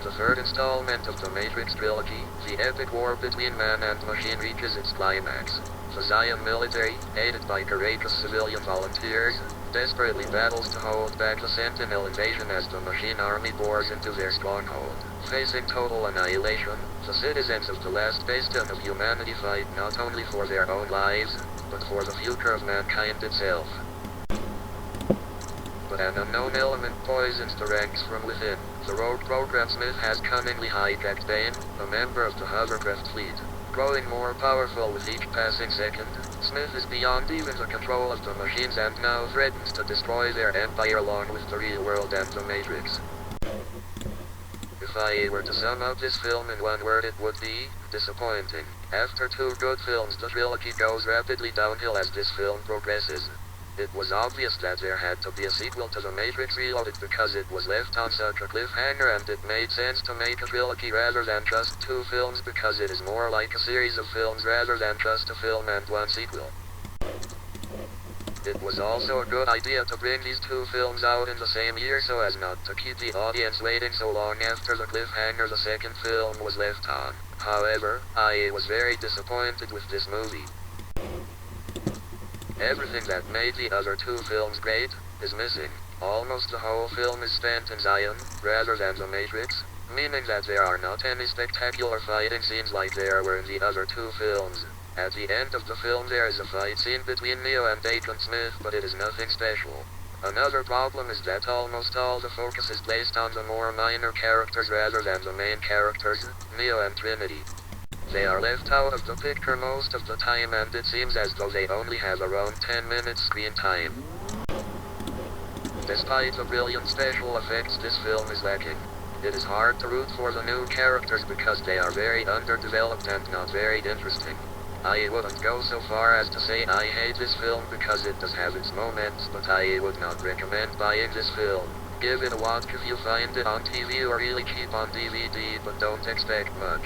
the third installment of the Matrix Trilogy, the epic war between man and machine reaches its climax. The Zion military, aided by courageous civilian volunteers, desperately battles to hold back the Sentinel invasion as the machine army pours into their stronghold. Facing total annihilation, the citizens of the last bastion of humanity fight not only for their own lives, but for the future of mankind itself. But an unknown element poisons the ranks from within. The rogue program Smith has cunningly hijacked Bane, a member of the hovercraft fleet. Growing more powerful with each passing second, Smith is beyond even the control of the machines and now threatens to destroy their empire along with the real world and the Matrix. If I were to sum up this film in one word, it would be disappointing. After two good films, the trilogy goes rapidly downhill as this film progresses. It was obvious that there had to be a sequel to The Matrix Reloaded because it was left on such a cliffhanger, and it made sense to make a trilogy rather than just two films because it is more like a series of films rather than just a film and one sequel. It was also a good idea to bring these two films out in the same year so as not to keep the audience waiting so long after the cliffhanger the second film was left on. However, I was very disappointed with this movie. Everything that made the other two films great is missing. Almost the whole film is spent in Zion, rather than The Matrix, meaning that there are not any spectacular fighting scenes like there were in the other two films. At the end of the film there is a fight scene between Neo and Agent Smith, but it is nothing special. Another problem is that almost all the focus is placed on the more minor characters rather than the main characters, Neo and Trinity. They are left out of the picture most of the time, and it seems as though they only have around 10 minutes screen time. Despite the brilliant special effects, this film is lacking. It is hard to root for the new characters because they are very underdeveloped and not very interesting. I wouldn't go so far as to say I hate this film because it does have its moments, but I would not recommend buying this film. Give it a watch if you find it on TV or really cheap on DVD, but don't expect much.